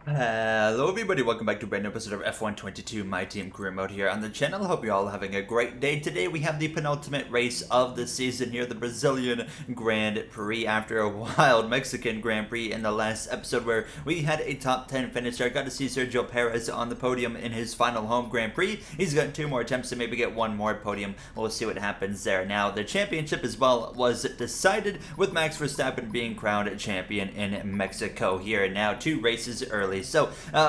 Hello everybody, welcome back to a brand new episode of F122, my team career mode here on the channel. Hope you're all having a great day. Today we have the penultimate race of the season here, the Brazilian Grand Prix, after a wild Mexican Grand Prix in the last episode where we had a top 10 finish. I got to see Sergio Perez on the podium in his final home Grand Prix. He's got 2 more attempts to maybe get 1 more podium. We'll see what happens there. Now, the championship as well was decided with Max Verstappen being crowned champion in Mexico here. Now, 2 races early. So,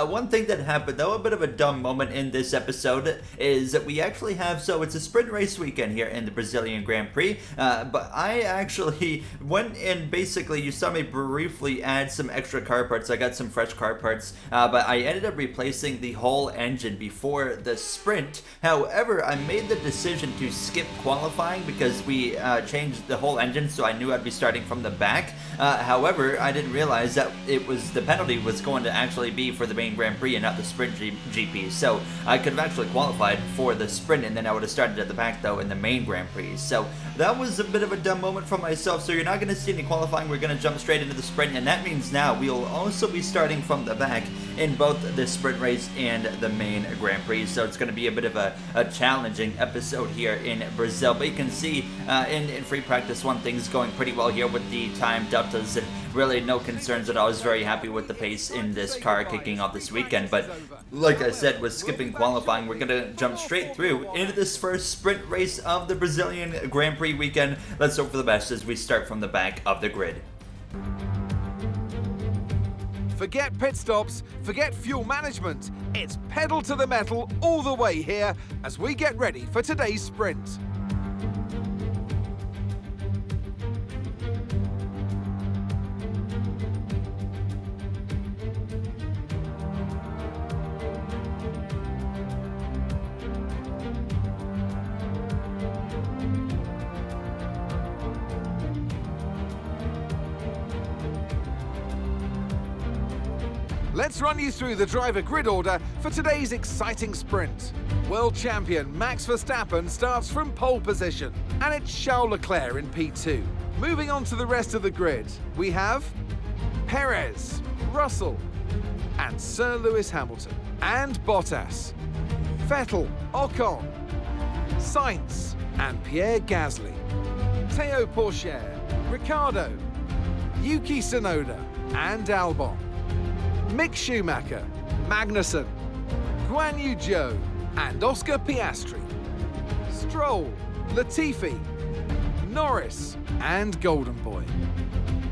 one thing that happened, though, a bit of a dumb moment in this episode, is that we actually have, so it's a sprint race weekend here in the Brazilian Grand Prix, but I actually went and basically, you saw me briefly add some extra car parts. I got some fresh car parts, but I ended up replacing the whole engine before the sprint. However, I made the decision to skip qualifying because we changed the whole engine, so I knew I'd be starting from the back. However, I didn't realize that the penalty was going to actually be for the main Grand Prix and not the sprint GP. So I could have actually qualified for the sprint, and then I would have started at the back though in the main Grand Prix. So that was a bit of a dumb moment for myself. So you're not going to see any qualifying. We're going to jump straight into the sprint, and that means now we'll also be starting from the back in both the sprint race and the main Grand Prix. So it's going to be a bit of a challenging episode here in Brazil. But you can see in free practice, one thing's going pretty well here with the time deltas, and really no concerns at all. I was very happy with the pace in this car kicking off this weekend. But like I said, with skipping qualifying, we're going to jump straight through into this first sprint race of the Brazilian Grand Prix weekend. Let's hope for the best as we start from the back of the grid. Forget pit stops, forget fuel management. It's pedal to the metal all the way here as we get ready for today's sprint. Let's run you through the driver grid order for today's exciting sprint. World champion Max Verstappen starts from pole position, and it's Charles Leclerc in P2. Moving on to the rest of the grid, we have Perez, Russell, and Sir Lewis Hamilton, and Bottas, Vettel, Ocon, Sainz, and Pierre Gasly, Théo Pourchaire, Ricciardo, Yuki Tsunoda, and Albon, Mick Schumacher, Magnussen, Guan Yu Zhou, and Oscar Piastri, Stroll, Latifi, Norris, and Golden Boy.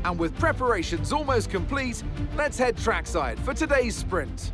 And with preparations almost complete, let's head trackside for today's sprint.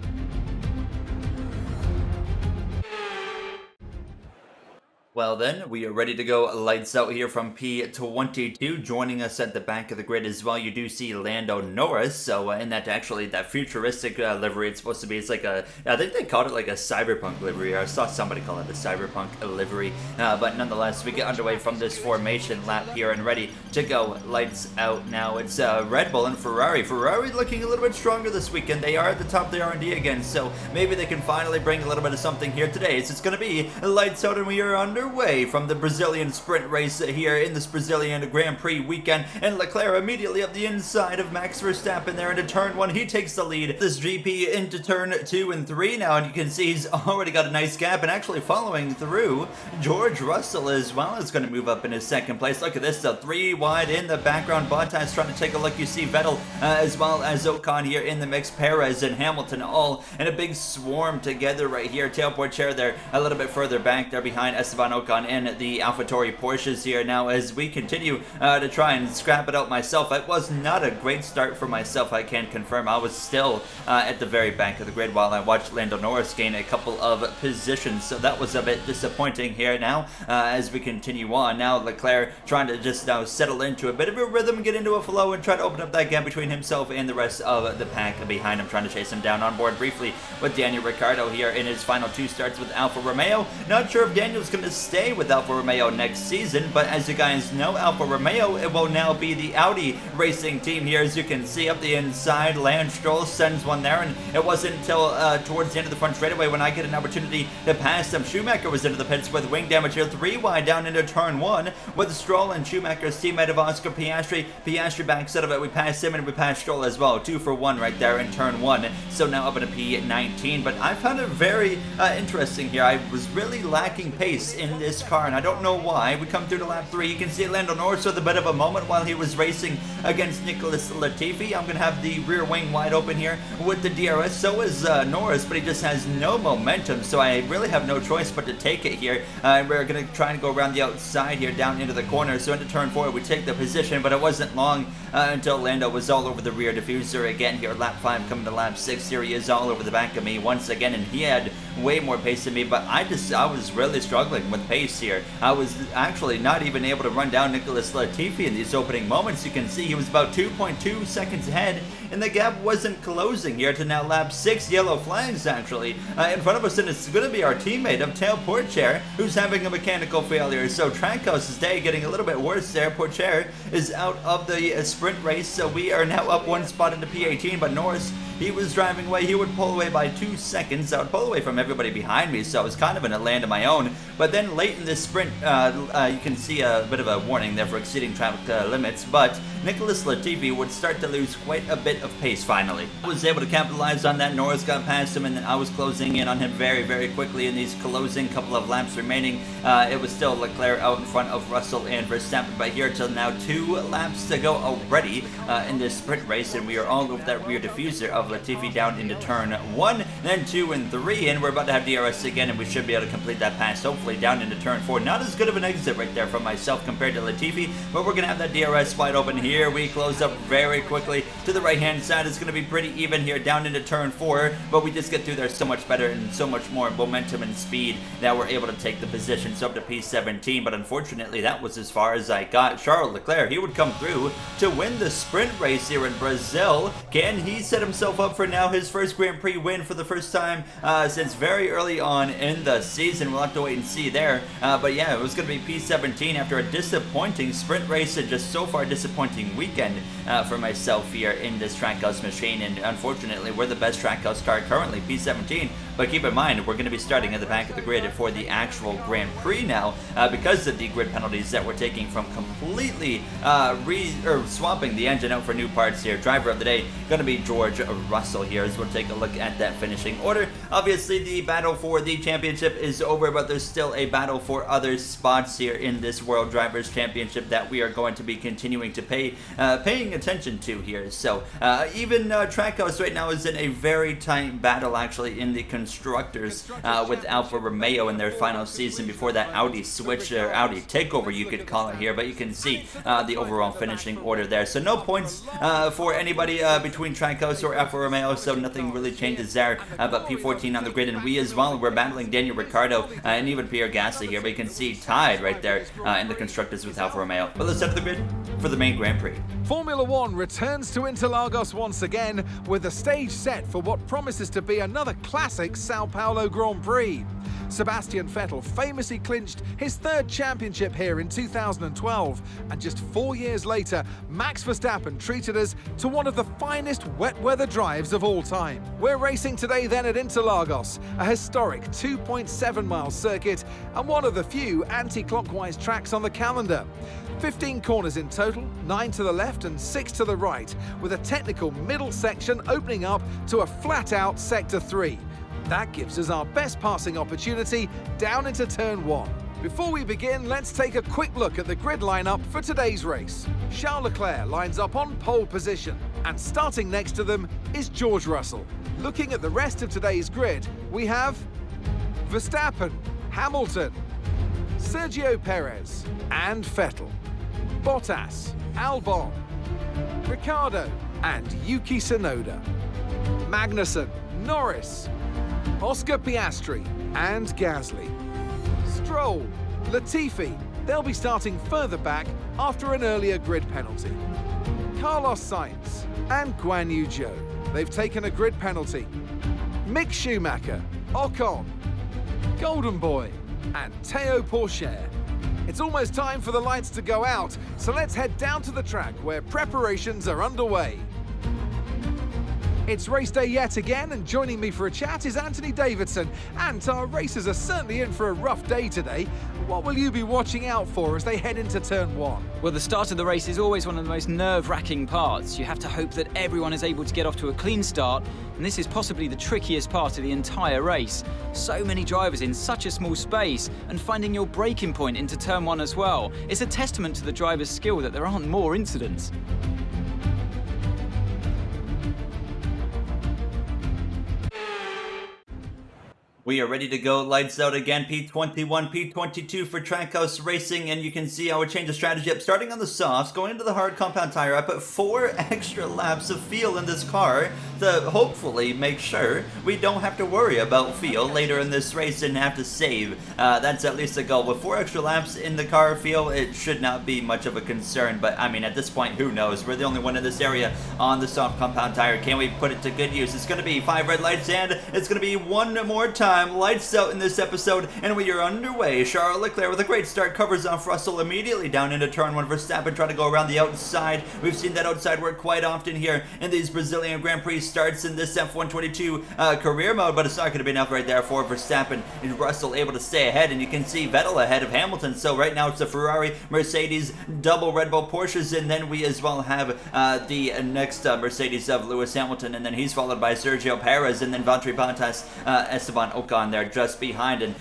Well then, we are ready to go. Lights out here from P22. Joining us at the back of the grid as well, you do see Lando Norris. So in that futuristic livery, it's supposed to be, it's like I think they called it like a cyberpunk livery. I saw somebody call it a cyberpunk livery. But nonetheless, we get underway from this formation lap here and ready to go. Lights out now. It's Red Bull and Ferrari. Ferrari looking a little bit stronger this weekend. They are at the top of the R&D again, so maybe they can finally bring a little bit of something here today. So it's going to be lights out, and we are underway from the Brazilian sprint race here in this Brazilian Grand Prix weekend, and Leclerc immediately up the inside of Max Verstappen there into turn 1. He takes the lead this GP into turn 2 and 3 now, and you can see he's already got a nice gap, and actually following through, George Russell as well is going to move up in his second place. Look at this, so 3 wide in the background. Bottas trying to take a look. You see Vettel as well as Ocon here in the mix. Perez and Hamilton all in a big swarm together right here. Théo Pourchaire there a little bit further back there behind Esteban Ocon in the AlphaTauri Porsches here. Now as we continue to try and scrap it out myself, it was not a great start for myself, I can confirm. I was still at the very back of the grid while I watched Lando Norris gain a couple of positions, so that was a bit disappointing here now as we continue on. Now Leclerc trying to just now settle into a bit of a rhythm, get into a flow, and try to open up that gap between himself and the rest of the pack behind him, trying to chase him down. On board briefly with Daniel Ricciardo here in his final 2 starts with Alfa Romeo. Not sure if Daniel's going to stay with Alfa Romeo next season, but as you guys know, Alfa Romeo, it will now be the Audi racing team here. As you can see up the inside, Lance Stroll sends one there, and it wasn't until towards the end of the front straightaway when I get an opportunity to pass them. Schumacher was into the pits with wing damage here, 3 wide down into turn 1 with Stroll and Schumacher's teammate of Oscar Piastri. Piastri backs out of it. We pass him and we pass Stroll as well. 2 for 1 right there in turn 1. So now up into P19, but I found it very interesting here. I was really lacking pace in this car, and I don't know why. We come through to lap 3. You can see Lando Norris with a bit of a moment while he was racing against Nicholas Latifi. I'm going to have the rear wing wide open here with the DRS. So is Norris, but he just has no momentum, so I really have no choice but to take it here. We're going to try and go around the outside here down into the corner. So into turn 4, we take the position, but it wasn't long until Lando was all over the rear diffuser again here. Lap 5 coming to lap 6. Here he is all over the back of me once again, and he had way more pace than me, but I was really struggling with pace here. I was actually not even able to run down Nicholas Latifi in these opening moments. You can see he was about 2.2 seconds ahead, and the gap wasn't closing here to now lap 6. Yellow flags actually in front of us, and it's going to be our teammate of Tail Pourchaire who's having a mechanical failure. So Trackhouse's day getting a little bit worse there. Pourchaire is out of the sprint race, so we are now up 1 spot into P18, but Norris, he was driving away. He would pull away by 2 seconds. I would pull away from everybody behind me, so I was kind of in a land of my own. But then late in this sprint, you can see a bit of a warning there for exceeding traffic limits, but Nicholas Latifi would start to lose quite a bit of pace finally. I was able to capitalize on that. Norris got past him, and then I was closing in on him very, very quickly in these closing couple of laps remaining. It was still Leclerc out in front of Russell and Verstappen, but here till now 2 laps to go already in this sprint race, and we are all over that rear diffuser of Latifi down into turn 1, then 2 and 3, and we're about to have DRS again, and we should be able to complete that pass hopefully down into turn 4. Not as good of an exit right there from myself compared to Latifi, but we're going to have that DRS wide open here. We close up very quickly to the right hand side. It's going to be pretty even here down into turn 4, but we just get through there so much better and so much more momentum and speed that we're able to take the position. So up to P17, but unfortunately that was as far as I got. Charles Leclerc, he would come through to win the sprint race here in Brazil. Can he set himself up for now his first Grand Prix win for the first time since very early on in the season? We'll have to wait and see there. But yeah, it was going to be P17 after a disappointing sprint race and just so far disappointing weekend for myself here in this Trackhouse machine. And unfortunately, we're the best Trackhouse car currently, P17. But keep in mind, we're going to be starting at the back of the grid for the actual Grand Prix now because of the grid penalties that we're taking from completely swapping the engine out for new parts here. Driver of the day going to be George Russell here as we'll take a look at that finishing order. Obviously, the battle for the championship is over, but there's still a battle for other spots here in this World Drivers' Championship that we are going to be continuing to paying attention to here. So even Trackhouse right now is in a very tight battle actually in the constructors with Alfa Romeo in their final season before that Audi switch or Audi takeover you could call it here, but you can see the overall finishing order there. So no points for anybody between Trackhouse or Alfa Romeo, so nothing really changes there. But P14 on the grid, and we as well, we're battling Daniel Ricciardo and even Pierre Gasly here, but you can see tied right there in the constructors with Alfa Romeo. But let's head to the grid for the main Grand Prix. Formula One returns to Interlagos once again with the stage set for what promises to be another classic Sao Paulo Grand Prix. Sebastian Vettel famously clinched his 3rd championship here in 2012, and just 4 years later, Max Verstappen treated us to one of the finest wet weather drives of all time. We're racing today then at Interlagos, a historic 2.7-mile circuit and one of the few anti-clockwise tracks on the calendar. 15 corners in total, 9 to the left and 6 to the right, with a technical middle section opening up to a flat-out Sector 3. That gives us our best passing opportunity down into turn 1. Before we begin, let's take a quick look at the grid lineup for today's race. Charles Leclerc lines up on pole position, and starting next to them is George Russell. Looking at the rest of today's grid, we have Verstappen, Hamilton, Sergio Perez and Vettel, Bottas, Albon, Ricciardo and Yuki Tsunoda, Magnussen, Norris, Oscar Piastri and Gasly, Stroll, Latifi. They'll be starting further back after an earlier grid penalty. Carlos Sainz and Guan Yu Zhou. They've taken a grid penalty. Mick Schumacher, Ocon, Golden Boy, and Théo Pourchaire. It's almost time for the lights to go out, so let's head down to the track where preparations are underway. It's race day yet again, and joining me for a chat is Anthony Davidson. And our racers are certainly in for a rough day today. What will you be watching out for as they head into turn 1? Well, the start of the race is always one of the most nerve-wracking parts. You have to hope that everyone is able to get off to a clean start, and this is possibly the trickiest part of the entire race. So many drivers in such a small space, and finding your braking point into turn 1 as well. It's a testament to the driver's skill that there aren't more incidents. We are ready to go, lights out again, P21, P22 for Trackhouse Racing, and you can see how we change the strategy up. Starting on the softs, going into the hard compound tire, I put 4 extra laps of feel in this car to hopefully make sure we don't have to worry about feel later in this race and have to save. That's at least a goal. With 4 extra laps in the car feel, it should not be much of a concern, but I mean, at this point, who knows? We're the only one in this area on the soft compound tire. Can we put it to good use? It's going to be 5 red lights, and it's going to be one more time. Lights out in this episode, and we are underway. Charles Leclerc with a great start covers off Russell immediately down into turn 1. Verstappen trying to go around the outside. We've seen that outside work quite often here in these Brazilian Grand Prix starts in this F122 career mode, but it's not going to be enough right there for Verstappen. And Russell able to stay ahead, and you can see Vettel ahead of Hamilton. So right now it's a Ferrari, Mercedes, double Red Bull Porsches, and then we as well have the next Mercedes of Lewis Hamilton, and then he's followed by Sergio Perez, and then Valtteri Bottas, Esteban Ocon there just behind. And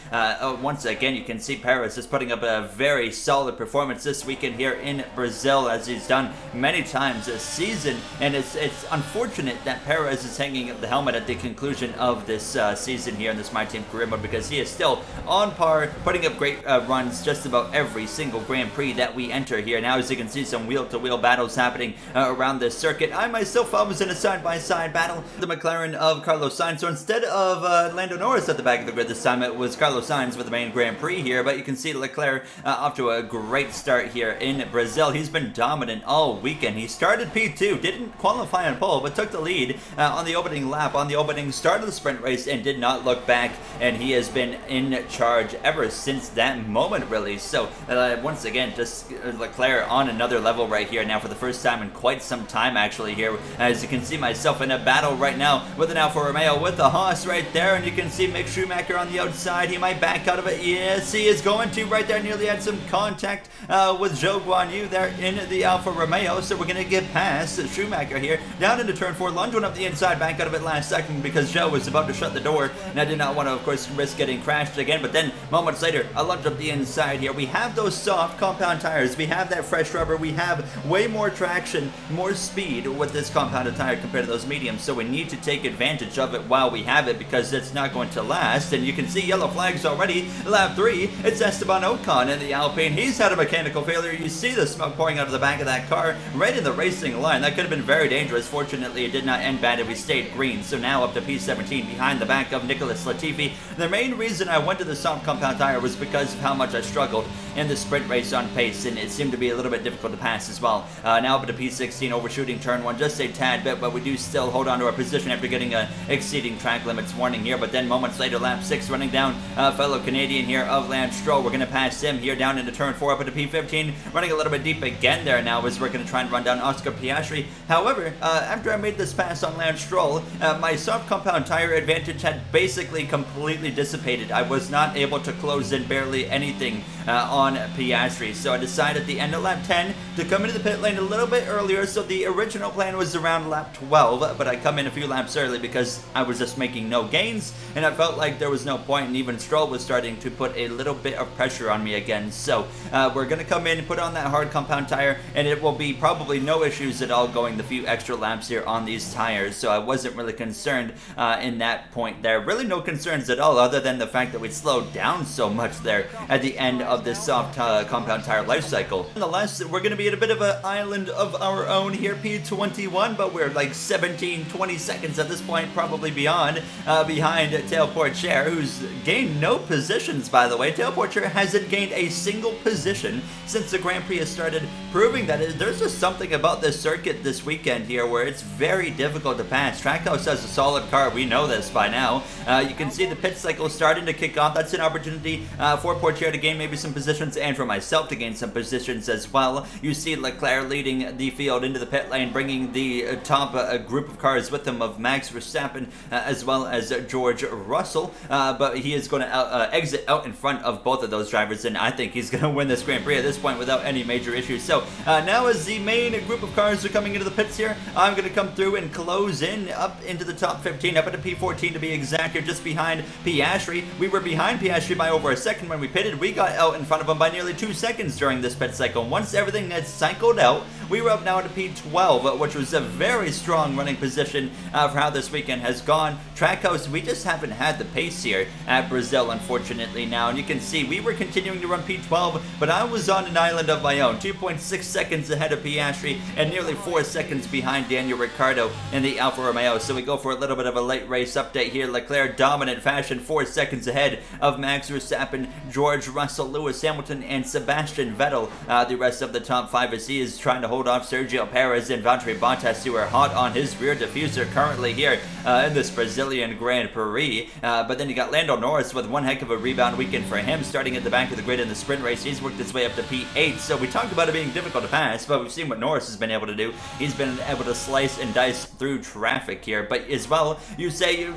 once again, you can see Perez is putting up a very solid performance this weekend here in Brazil, as he's done many times this season. And it's unfortunate that Perez is hanging up the helmet at the conclusion of this season here in this My Team career mode, because he is still on par, putting up great runs just about every single Grand Prix that we enter here. Now, as you can see, some wheel-to-wheel battles happening around this circuit. I myself was in a side-by-side battle, the McLaren of Carlos Sainz. So instead of Lando Norris at the back of the grid this time, it was Carlos Sainz with the main Grand Prix here, but you can see Leclerc off to a great start here in Brazil. He's been dominant all weekend. He started P2, didn't qualify on pole, but took the lead on the opening lap, on the opening start of the sprint race, and did not look back, and he has been in charge ever since that moment, really. So once again, just Leclerc on another level right here now for the first time in quite some time, actually, here. As you can see, myself in a battle right now with an Alfa Romeo with the Haas right there, and you can see Mick Schumacher on the outside. He might back out of it. Yes, he is going to right there. Nearly had some contact with Zhou Guanyu there in the Alfa Romeo. So we're going to get past Schumacher here. Down into turn 4. Lunge went up the inside, back out of it last second because Zhou was about to shut the door. And I did not want to, of course, risk getting crashed again. But then moments later, I lunged up the inside here. We have those soft compound tires. We have that fresh rubber. We have way more traction, more speed with this compounded tire compared to those mediums. So we need to take advantage of it while we have it, because it's not going to last. And you can see yellow flags already. Lap 3, it's Esteban Ocon in the Alpine. He's had a mechanical failure. You see the smoke pouring out of the back of that car right in the racing line. That could have been very dangerous. Fortunately, it did not end bad and we stayed green. So now up to P17 behind the back of Nicholas Latifi. The main reason I went to the soft compound tire was because of how much I struggled in the sprint race on pace, and it seemed to be a little bit difficult to pass as well. Now up to P16, overshooting turn 1 just a tad bit, but we do still hold on to our position after getting a exceeding track limits warning here. But then moments later, lap 6, running down fellow Canadian here of Lance Stroll. We're going to pass him here down into turn 4 up into P15, running a little bit deep again there now as we're going to try and run down Oscar Piastri. However, after I made this pass on Lance Stroll, my soft compound tire advantage had basically completely dissipated. I was not able to close in barely anything on Piastri, so I decided at the end of lap 10 to come into the pit lane a little bit earlier. So the original plan was around lap 12, but I come in a few laps early because I was just making no gains, and I felt like there was no point, and even Stroll was starting to put a little bit of pressure on me again. So we're going to come in and put on that hard compound tire, and it will be probably no issues at all going the few extra laps here on these tires. So I wasn't really concerned in that point there. Really no concerns at all, other than the fact that we slowed down so much there at the end of this soft compound tire life cycle. Nonetheless, we're going to be at a bit of an island of our own here, P21, but we're like 17-20 seconds at this point, probably beyond, behind Théo Pourchaire, who's gained no positions, by the way. Théo Pourchaire hasn't gained a single position since the Grand Prix has started, proving that there's just something about this circuit this weekend here where it's very difficult difficult to pass. Trackhouse has a solid car, we know this by now. You can see the pit cycle starting to kick off. That's an opportunity for Portier to gain maybe some positions and for myself to gain some positions as well. You see Leclerc leading the field into the pit lane, bringing the top group of cars with him of Max Verstappen as well as George Russell, but he is going to exit out in front of both of those drivers, and I think he's going to win this Grand Prix at this point without any major issues. So now as the main group of cars are coming into the pits here, I'm going to come through and close in up into the top 15, up into P14 to be exact here, just behind Piastri. We were behind Piastri by over a second when we pitted. We got out in front of him by nearly 2 seconds during this pit cycle. Once everything had cycled out, we were up now to P12, which was a very strong running position for how this weekend has gone. Trackhouse, we just haven't had the pace here at Brazil, unfortunately now. And you can see we were continuing to run P12, but I was on an island of my own, 2.6 seconds ahead of Piastri and nearly 4 seconds behind Daniel Ricciardo in the Alfa Romeo. So we go for a little bit of a late race update here. Leclerc dominant fashion, 4 seconds ahead of Max Verstappen, George Russell, Lewis Hamilton, and Sebastian Vettel. The rest of the top 5 as he is trying to hold off Sergio Perez and Valtteri Bottas, who are hot on his rear diffuser currently here in this Brazilian Grand Prix. But then you got Lando Norris with one heck of a rebound weekend for him, starting at the back of the grid in the sprint race. He's worked his way up to P8, so we talked about it being difficult to pass, but we've seen what Norris has been able to do. He's been able to slice and dice through traffic here. But as well, you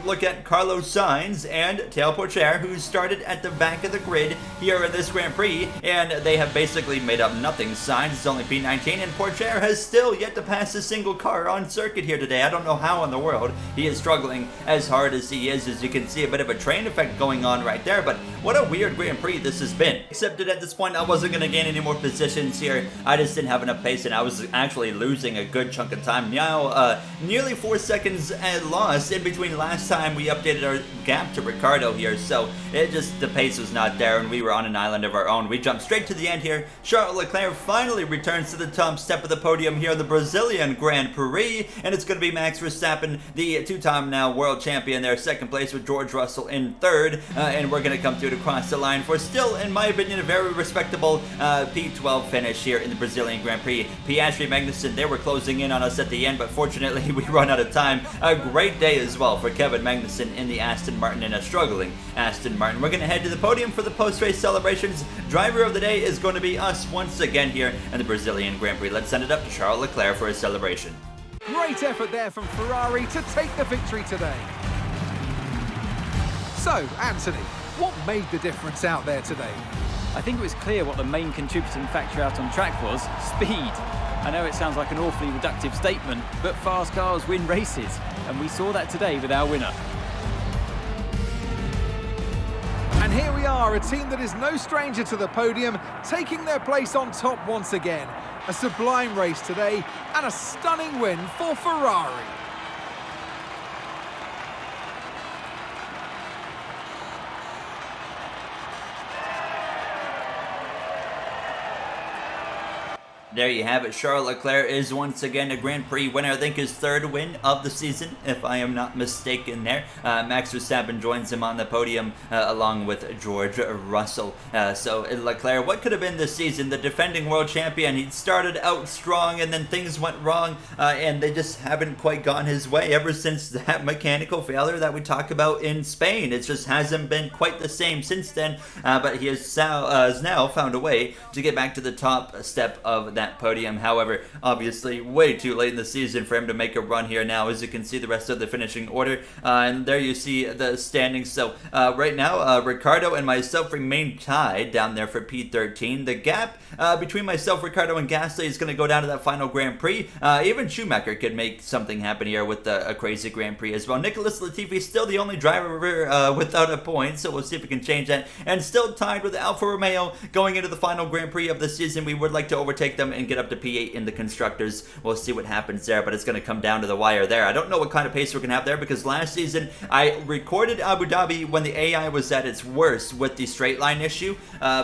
look at Carlos Sainz and Théo Pourchaire, who started at the back of the grid here in this Grand Prix, and they have basically made up nothing. Sainz is only P19, and Pourchaire has still yet to pass a single car on circuit here today. I don't know how in the world he is struggling as hard as he is. As you can see, a bit of a train effect going on right there, but what a weird Grand Prix this has been. Except that at this point, I wasn't going to gain any more positions here. I just didn't have enough pace, and I was actually losing a good chunk of time. Now, nearly 4 seconds lost in between last time we updated our gap to Ricciardo here, so the pace was not there, and we were on an island of our own. We jumped straight to the end here. Charles Leclerc finally returns to the top step of the podium here in the Brazilian Grand Prix, and it's going to be Max Verstappen, the two-time now world champion there, second place with George Russell in third, and we're going to come through to cross the line for still, in my opinion, a very respectable P12 finish here in the Brazilian Grand Prix. Piastri, Magnussen, they were closing in on us at the end, but fortunately we run out of time. A great day as well for Kevin Magnussen in the Aston Martin, and a struggling Aston Martin. We're going to head to the podium for the post-race celebrations. Driver of the day is going to be us once again here in the Brazilian Grand Prix. Let's send it up to Charles Leclerc for his celebration. Great effort there from Ferrari to take the victory today. So, Anthony, what made the difference out there today? I think it was clear what the main contributing factor out on track was: speed. I know it sounds like an awfully reductive statement, but fast cars win races, and we saw that today with our winner. And here we are, a team that is no stranger to the podium, taking their place on top once again. A sublime race today, and a stunning win for Ferrari. There you have it. Charles Leclerc is once again a Grand Prix winner. I think his third win of the season, if I am not mistaken there. Max Verstappen joins him on the podium along with George Russell. So Leclerc, what could have been this season? The defending world champion. He started out strong and then things went wrong and they just haven't quite gone his way ever since that mechanical failure that we talked about in Spain. It just hasn't been quite the same since then, but he has now found a way to get back to the top step of that podium. However, obviously way too late in the season for him to make a run here now. As you can see the rest of the finishing order, and there you see the standings. So right now Ricciardo and myself remain tied down there for P13. The gap between myself, Ricciardo, and Gasly is going to go down to that final Grand Prix. Even Schumacher could make something happen here with a crazy Grand Prix as well. Nicholas Latifi still the only driver without a point, so we'll see if we can change that. And still tied with Alfa Romeo going into the final Grand Prix of the season. We would like to overtake them and get up to P8 in the Constructors. We'll see what happens there, but it's going to come down to the wire there. I don't know what kind of pace we're going to have there, because last season I recorded Abu Dhabi when the AI was at its worst with the straight line issue,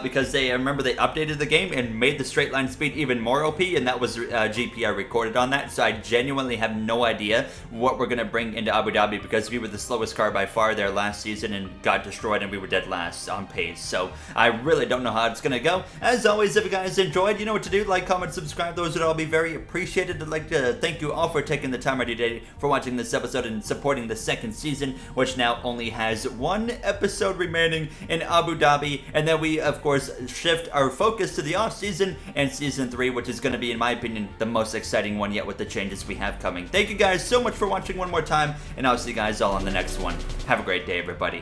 because I remember they updated the game and made the straight line speed even more OP, and that was GPR recorded on that. So I genuinely have no idea what we're going to bring into Abu Dhabi, because we were the slowest car by far there last season and got destroyed, and we were dead last on pace. So I really don't know how it's going to go. As always, if you guys enjoyed, you know what to do. Like, comment, comment, subscribe. Those would all be very appreciated. I'd like to thank you all for taking the time out of your day for watching this episode and supporting the second season, which now only has one episode remaining in Abu Dhabi. And then we, of course, shift our focus to the off-season and Season 3, which is going to be, in my opinion, the most exciting one yet with the changes we have coming. Thank you guys so much for watching one more time, and I'll see you guys all on the next one. Have a great day, everybody.